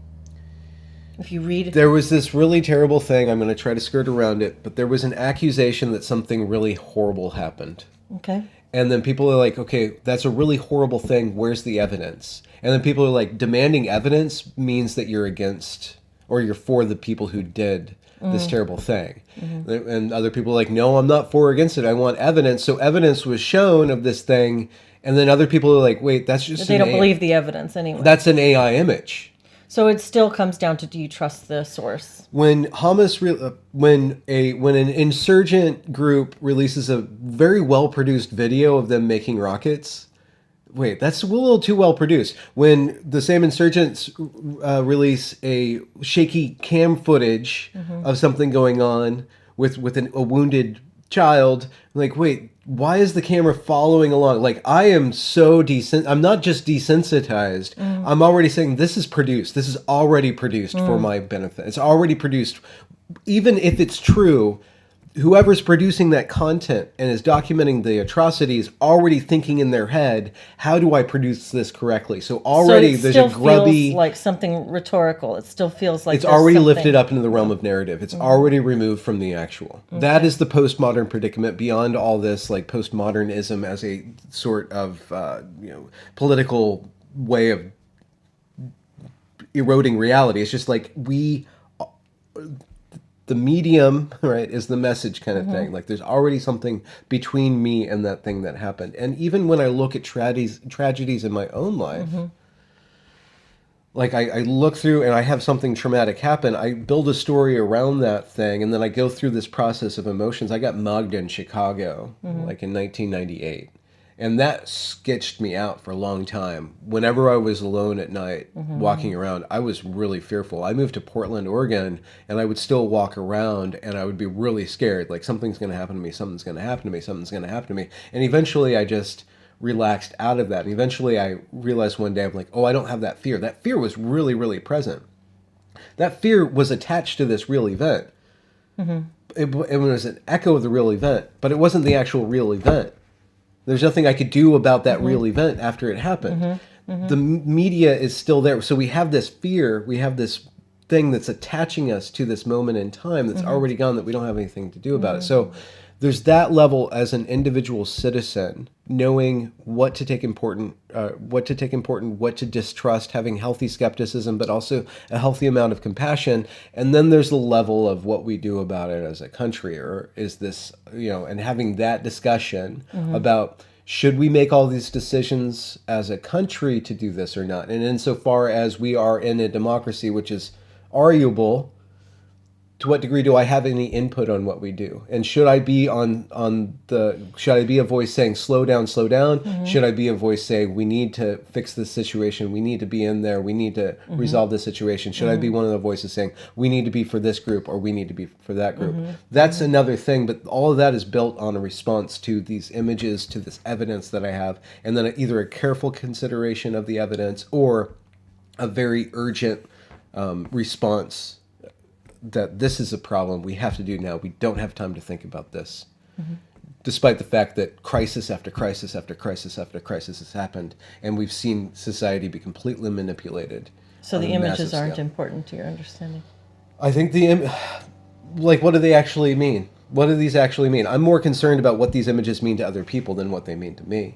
If you read it? There was this really terrible thing, I'm going to try to skirt around it, but there was an accusation that something really horrible happened. Okay. And then people are like, okay, that's a really horrible thing. Where's the evidence? And then people are like, demanding evidence means that you're against, or you're for the people who did this terrible thing. And other people are like, no, I'm not for or against it. I want evidence. So evidence was shown of this thing. And then other people are like, wait, that's just They don't believe the evidence anyway. That's an AI image. So it still comes down to, do you trust the source? When when an insurgent group releases a very well produced video of them making rockets, wait, that's a little too well produced. When the same insurgents release a shaky cam footage of something going on with a wounded child, like, wait, why is the camera following along? Like, I am so I'm not just desensitized. I'm already saying this is produced. This is already produced for my benefit. It's already produced. Even if it's true, whoever's producing that content and is documenting the atrocities already thinking in their head, how do I produce this correctly? So already there's a grubby... feels like something rhetorical. It still feels like it's already lifted up into the realm of narrative. It's already removed from the actual. Okay. That is the postmodern predicament, beyond all this, like, postmodernism as a sort of political way of eroding reality. It's just like the medium, right, is the message kind of thing. Like, there's already something between me and that thing that happened. And even when I look at tragedies in my own life, like, I look through and I have something traumatic happen, I build a story around that thing, and then I go through this process of emotions. I got mugged in Chicago, like in 1998. And that sketched me out for a long time. Whenever I was alone at night, walking around, I was really fearful. I moved to Portland, Oregon, and I would still walk around, and I would be really scared. Like, something's going to happen to me, something's going to happen to me, something's going to happen to me. And eventually I just relaxed out of that. And eventually I realized one day, I'm like, oh, I don't have that fear. That fear was really, really present. That fear was attached to this real event. It was an echo of the real event, but it wasn't the actual real event. There's nothing I could do about that real event after it happened. The media is still there. So we have this fear, we have this thing that's attaching us to this moment in time that's already gone, that we don't have anything to do about it. So there's that level as an individual citizen, knowing what to take important, what to distrust, having healthy skepticism, but also a healthy amount of compassion. And then there's the level of what we do about it as a country, or is this, and having that discussion about, should we make all these decisions as a country to do this or not? And insofar as we are in a democracy, which is arguable, to what degree do I have any input on what we do? And should I be should I be a voice saying, slow down, slow down? Should I be a voice saying, we need to fix this situation, we need to be in there, we need to resolve this situation? Should I be one of the voices saying, we need to be for this group, or we need to be for that group? That's another thing, but all of that is built on a response to these images, to this evidence that I have, and then either a careful consideration of the evidence or a very urgent response that this is a problem we have to do now. We don't have time to think about this. Despite the fact that crisis after crisis after crisis after crisis has happened, and we've seen society be completely manipulated So on the a images massive aren't scale. important to your understanding. I think like, what do they actually mean? What do these actually mean? I'm more concerned about what these images mean to other people than what they mean to me.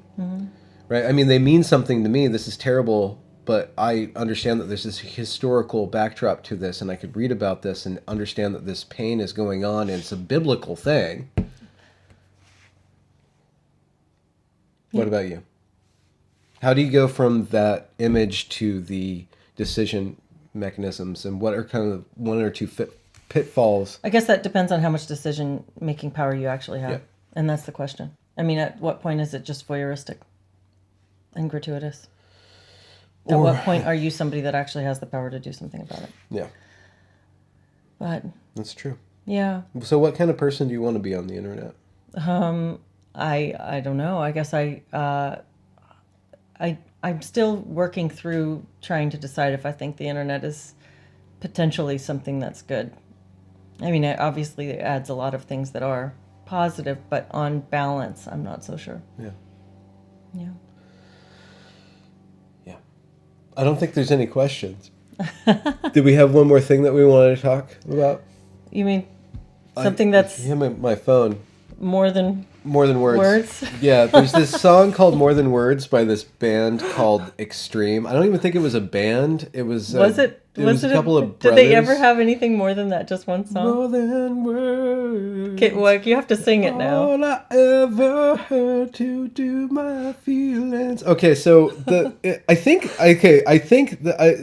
Right? I mean, they mean something to me. This is terrible, but I understand that there's this historical backdrop to this, and I could read about this and understand that this pain is going on, and it's a biblical thing. What about you? How do you go from that image to the decision mechanisms, and what are kind of one or two pitfalls? I guess that depends on how much decision-making power you actually have. Yeah. And that's the question. I mean, at what point is it just voyeuristic and gratuitous? At what point are you somebody that actually has the power to do something about it? Yeah, But, that's true. yeah, So what kind of person do you want to be on the internet? I don't know. I guess I'm still working through trying to decide if I think the internet is potentially something that's good. I mean, obviously it adds a lot of things that are positive, but on balance, I'm not so sure. Yeah. Yeah. Yeah. I don't think there's any questions. Did we have one more thing that we wanted to talk about? You mean something that's Yeah, my phone. more than More Than Words. words? Yeah, there's this song called More Than Words by this band called Extreme. I don't even think it was a band. It was It was a couple of Did brothers. they ever have anything more than that? Just one song? More than words. Okay, well, you have to sing it now. All I ever heard to do my feelings. Okay, so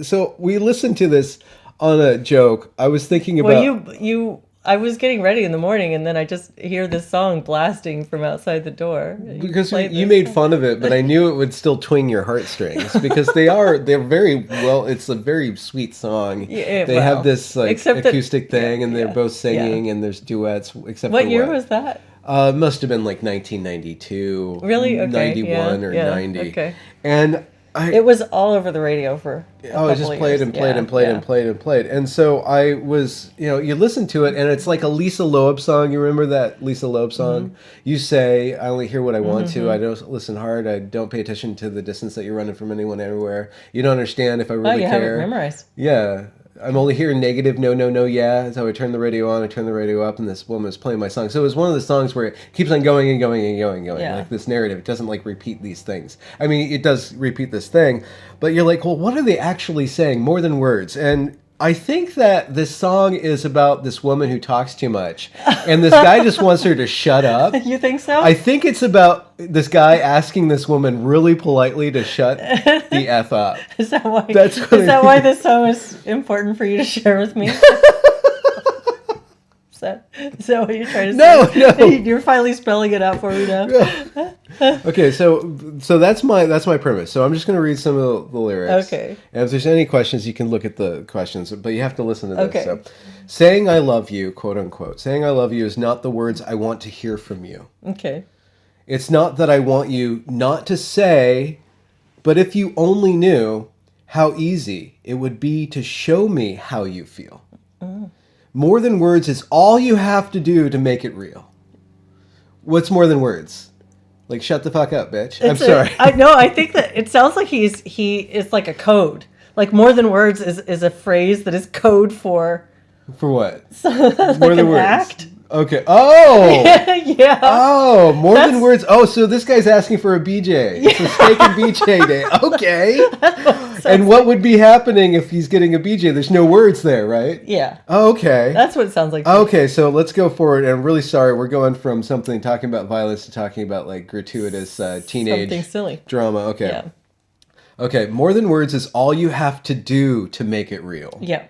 so we listened to this on a joke. I was thinking about. Well, I was getting ready in the morning, and then I just hear this song blasting from outside the door. Because played you this. made fun of it, but I knew it would still twing your heartstrings because they're very well. It's a very sweet song. Yeah, they well, have this like except that- acoustic thing, and they're yeah, both singing, and there's duets. Except What for year was that? It must have been like 1992. Really? Okay, 91 or yeah, 90. okay. And It was all over the radio for a I couple just of played years. and played Yeah, and played yeah. and played and played. And so I was, you listen to it, and it's like a Lisa Loeb song. You remember that Lisa Loeb song? Mm-hmm. You say, I only hear what I want to. I don't listen hard. I don't pay attention to the distance that you're running from anyone everywhere. You don't understand if I really Oh, you care. have it memorized. Yeah. I'm only hearing negative, no, no, no, yeah. So I turn the radio on, I turn the radio up, and this woman is playing my song. So it was one of the songs where it keeps on going and going and going and going. Yeah. Like this narrative. It doesn't like repeat these things. I mean, it does repeat this thing, but you're like, well, what are they actually saying? More than words. And I think that this song is about this woman who talks too much, and this guy just wants her to shut up. You think so? I think it's about this guy asking this woman really politely to shut the F up. Is that why? That's what I why mean. this song is important for you to share with me? Is that what you're trying to No, say? no. You're finally spelling it out for me now. Okay, so that's my premise. So I'm just going to read some of the lyrics. Okay. And if there's any questions, you can look at the questions, but you have to listen to this. Okay. So, saying I love you, quote unquote, saying I love you is not the words I want to hear from you. Okay. It's not that I want you not to say, but if you only knew how easy it would be to show me how you feel. More than words is all you have to do to make it real. What's more than words? Like, shut the fuck up, bitch. I'm sorry. I know. I think that it sounds like he is like a code. Like more than words is a phrase that is code for For what? like More than an words. act. Okay. Oh! Yeah. Oh, more than words. Oh, so this guy's asking for a BJ. It's a steak and BJ day. Okay. And what would be happening if he's getting a BJ? There's no words there, right? Yeah. Oh, okay. That's what it sounds like. Okay, so let's go forward. And I'm really sorry. We're going from something talking about violence to talking about like gratuitous teenage Something silly. drama. Okay. Yeah. Okay, more than words is all you have to do to make it real. Yeah.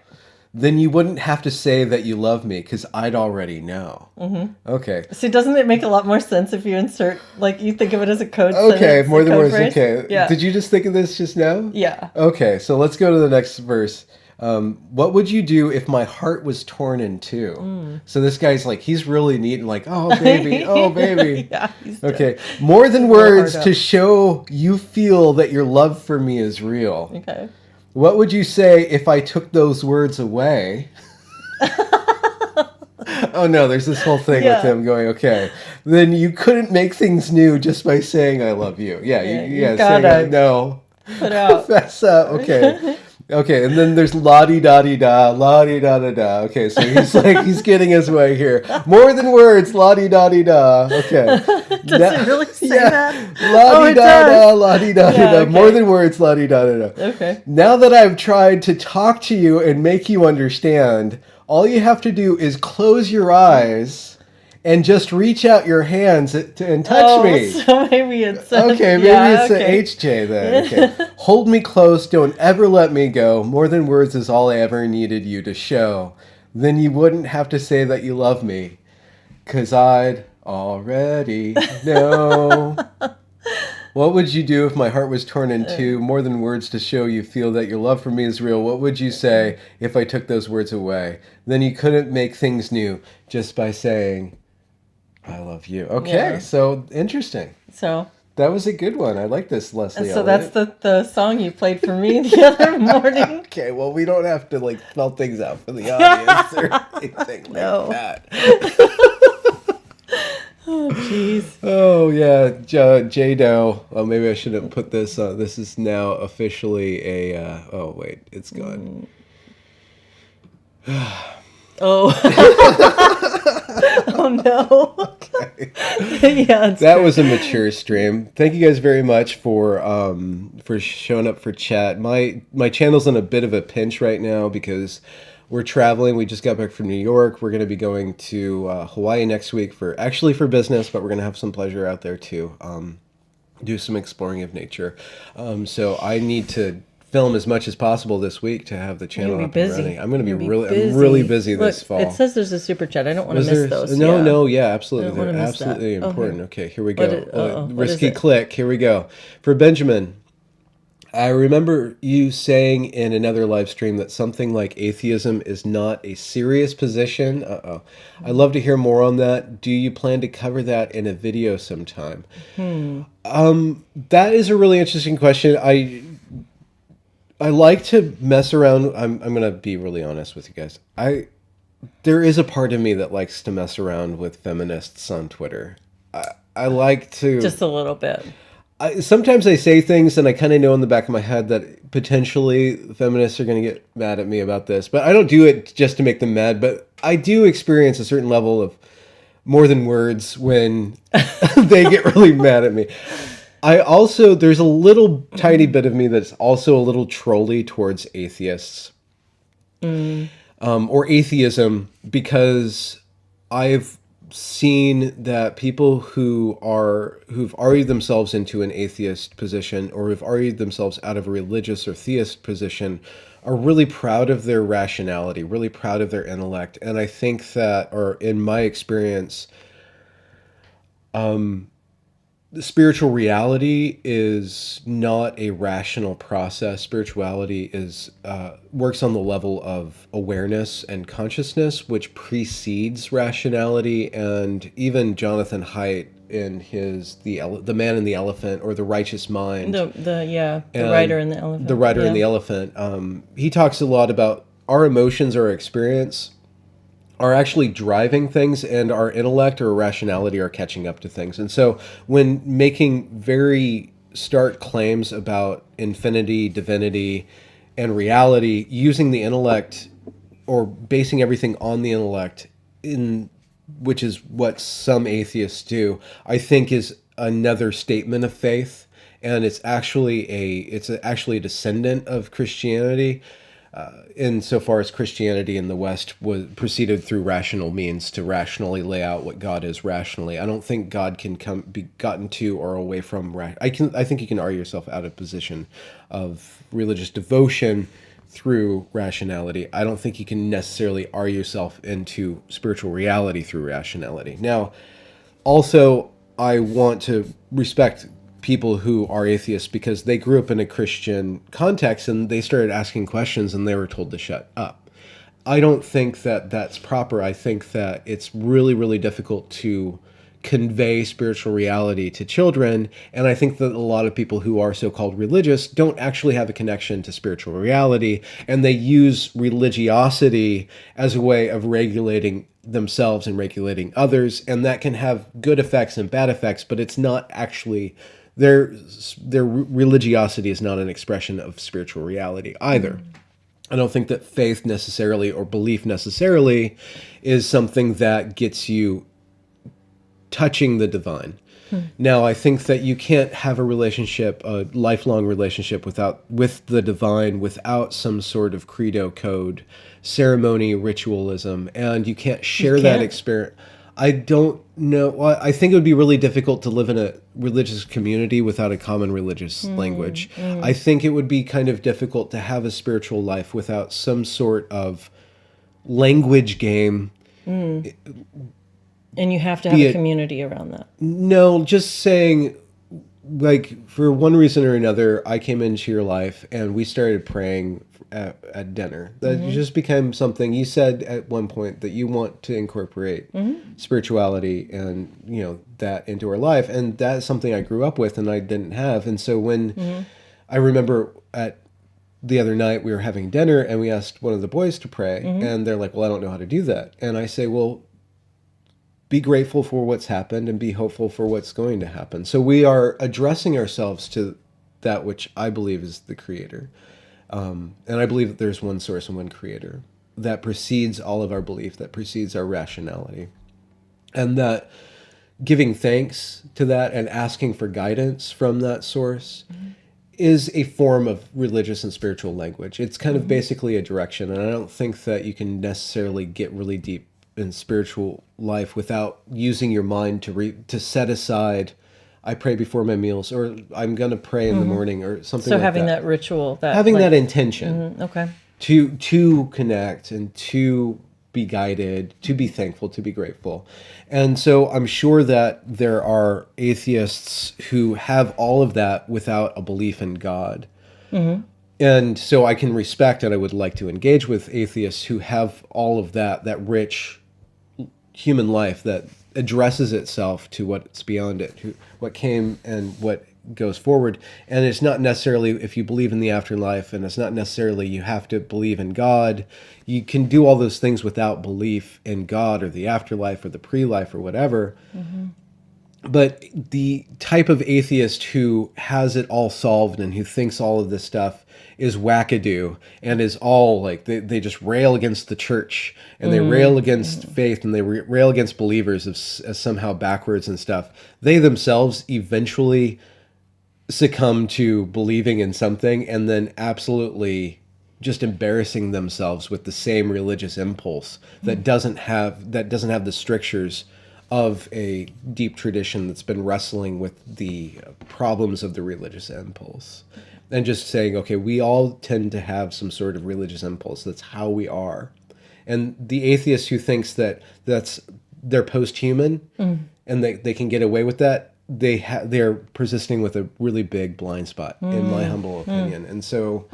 Then you wouldn't have to say that you love me because I'd already know. Mm-hmm. Okay. See, doesn't it make a lot more sense if you insert, like, you think of it as a code Okay, sentence, more a than code words. phrase? Okay. Yeah. Did you just think of this just now? Yeah. Okay, so let's go to the next verse. What would you do if my heart was torn in two? So this guy's like, he's really neat and like, oh, baby, oh, baby. Yeah. He's Okay, more than Pull it words hard to up. show you feel that your love for me is real. Okay. What would you say if I took those words away? Oh no, there's this whole thing Yeah. with him going, okay, then you couldn't make things new just by saying I love you. Yeah, Yeah, you you saying gotta no. Put out. Fess up. Okay. Okay, and then there's la-di-da-di-da, la-di-da-da-da. Okay, so he's like, he's getting his way here. More than words, la-di-da-di-da. Okay. Does it really say that? La-di-da-da, la-di-da-da-da. Yeah, okay. More than words, la-di-da-da-da. Okay. Now that I've tried to talk to you and make you understand, all you have to do is close your eyes and just reach out your hands and touch me. So maybe it's Okay, maybe it's the HJ then. Okay. Hold me close, don't ever let me go. More than words is all I ever needed you to show. Then you wouldn't have to say that you love me, 'cause I'd already know. What would you do if my heart was torn in two? More than words to show you feel that your love for me is real. What would you say if I took those words away? Then you couldn't make things new just by saying, I love you. Okay, Yeah. so interesting. So That was a good one. I like this, Leslie. so Elliott. that's the song you played for me the other morning. Okay, well, we don't have to like spell things out for the audience or anything like No. that. Oh jeez. Oh yeah, J-Do. Oh, maybe I shouldn't put this on. This is now officially a. Oh wait, it's gone. Oh. Oh no. Okay. Yeah. That was a mature stream. Thank you guys very much for showing up for chat. My channel's in a bit of a pinch right now because we're traveling. We just got back from New York. We're going to be going to Hawaii next week for business, but we're going to have some pleasure out there too. Do some exploring of nature. So I need to film as much as possible this week to have the channel up and running. I'm going to be really busy this fall. It says there's a super chat. I don't want to miss those. No, I absolutely. don't wanna They're miss absolutely that. important. Okay, here we What go. what Risky is it? click. Here we go. For Benjamin, I remember you saying in another live stream that something like atheism is not a serious position. I'd love to hear more on that. Do you plan to cover that in a video sometime? That is a really interesting question. I like to mess around. I'm going to be really honest with you guys. There is a part of me that likes to mess around with feminists on Twitter. I like to Just a little bit. Sometimes I say things and I kind of know in the back of my head that potentially feminists are going to get mad at me about this, but I don't do it just to make them mad. But I do experience a certain level of more than words when they get really mad at me. There's a little tiny bit of me that's also a little trolly towards atheists, or atheism, because I've seen that people who've argued themselves into an atheist position or who've argued themselves out of a religious or theist position are really proud of their rationality, really proud of their intellect. And I think that, or in my experience, the spiritual reality is not a rational process. Spirituality is works on the level of awareness and consciousness, which precedes rationality. And even Jonathan Haidt in his the Man and the Elephant, or The Righteous Mind, The writer and the elephant. the writer and the elephant, he talks a lot about our emotions, our experience are actually driving things, and our intellect or rationality are catching up to things. And so when making very stark claims about infinity, divinity, and reality, using the intellect or basing everything on the intellect, which is what some atheists do, I think is another statement of faith. And it's actually a descendant of Christianity. Insofar as Christianity in the West was proceeded through rational means to rationally lay out what God is rationally. I don't think God can be gotten to or away from. I think you can argue yourself out of position of religious devotion through rationality. I don't think you can necessarily argue yourself into spiritual reality through rationality. Now, also, I want to respect people who are atheists because they grew up in a Christian context and they started asking questions and they were told to shut up. I don't think that that's proper. I think that it's really, really difficult to convey spiritual reality to children. And I think that a lot of people who are so-called religious don't actually have a connection to spiritual reality. And they use religiosity as a way of regulating themselves and regulating others. And that can have good effects and bad effects, but it's not actually their religiosity is not an expression of spiritual reality either. I don't think that faith necessarily or belief necessarily is something that gets you touching the divine. Now, I think that you can't have a relationship, a lifelong relationship with the divine without some sort of credo code, ceremony, ritualism, and you can't share that experience. I don't know. Well, I think it would be really difficult to live in a religious community without a common religious language. I think it would be kind of difficult to have a spiritual life without some sort of language game. And you have to have a community around that. No, just saying, like, for one reason or another, I came into your life and we started praying at dinner. That just became something you said at one point that you want to incorporate spirituality and, you know, that into our life. And that's something I grew up with and I didn't have. And so when I remember at the other night we were having dinner and we asked one of the boys to pray and they're like, well, I don't know how to do that. And I say, well, be grateful for what's happened and be hopeful for what's going to happen. So we are addressing ourselves to that which I believe is the creator. And I believe that there's one source and one creator that precedes all of our belief, that precedes our rationality. And that giving thanks to that and asking for guidance from that source is a form of religious and spiritual language. It's kind of basically a direction. And I don't think that you can necessarily get really deep in spiritual life without using your mind to set aside, I pray before my meals, or I'm going to pray in the morning, or something. So like having that ritual, having that intention, okay, to connect and to be guided, to be thankful, to be grateful. And so I'm sure that there are atheists who have all of that without a belief in God. And so I can respect and I would like to engage with atheists who have all of that rich human life that addresses itself to what's beyond it, what came and what goes forward. And it's not necessarily if you believe in the afterlife, and it's not necessarily you have to believe in God. You can do all those things without belief in God or the afterlife or the pre-life or whatever. But the type of atheist who has it all solved and who thinks all of this stuff is wackadoo and is all like, they just rail against the church and they rail against faith and they rail against believers as somehow backwards and stuff. They themselves eventually succumb to believing in something and then absolutely just embarrassing themselves with the same religious impulse that doesn't have the strictures of a deep tradition that's been wrestling with the problems of the religious impulse. And just saying, okay, we all tend to have some sort of religious impulse. That's how we are. And the atheist who thinks that they're post-human and they can get away with that, they're persisting with a really big blind spot, in my humble opinion. And so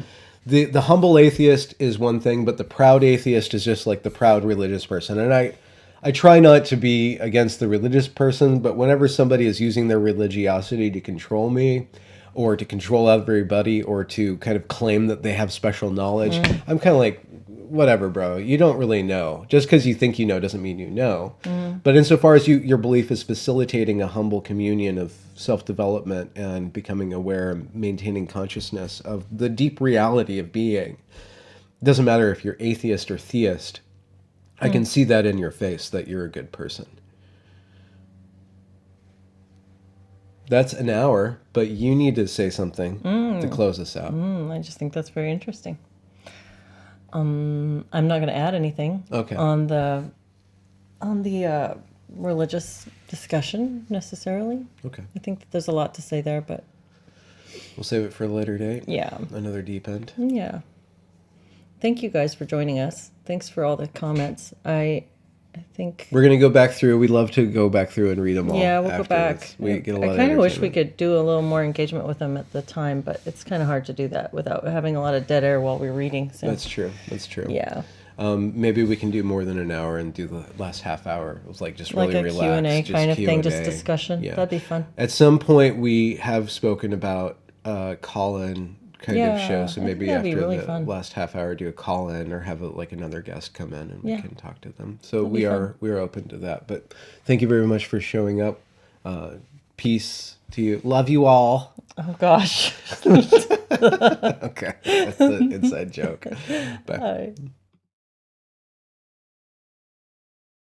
the humble atheist is one thing, but the proud atheist is just like the proud religious person. And I try not to be against the religious person, but whenever somebody is using their religiosity to control me or to control everybody or to kind of claim that they have special knowledge, I'm kind of like, whatever, bro. You don't really know. Just because you think you know doesn't mean you know. But insofar as your belief is facilitating a humble communion of self-development and becoming aware and maintaining consciousness of the deep reality of being, it doesn't matter if you're atheist or theist. I can see that in your face, that you're a good person. That's an hour, but you need to say something to close us out. I just think that's very interesting. I'm not going to add anything on the religious discussion necessarily. Okay. I think that there's a lot to say there, but we'll save it for a later date. Yeah. Another deep end. Yeah. Thank you guys for joining us. Thanks for all the comments. I think we're gonna go back through. We'd love to go back through and read them all. Yeah, we'll go back. We get a lot. I kind of wish we could do a little more engagement with them at the time, but it's kind of hard to do that without having a lot of dead air while we're reading. So. That's true. That's true. Yeah. Maybe we can do more than an hour and do the last half hour. It was like just really like a relaxed, Q&A kind of Q&A. thing, just discussion. Yeah. That'd be fun. At some point, we have spoken about call-in kind of show. So maybe after really the fun. last half hour, do a call-in or have like another guest come in and we can talk to them. So we are open to that. But thank you very much for showing up. Peace to you. Love you all. Oh, gosh. Okay. That's the inside joke. Bye. Bye.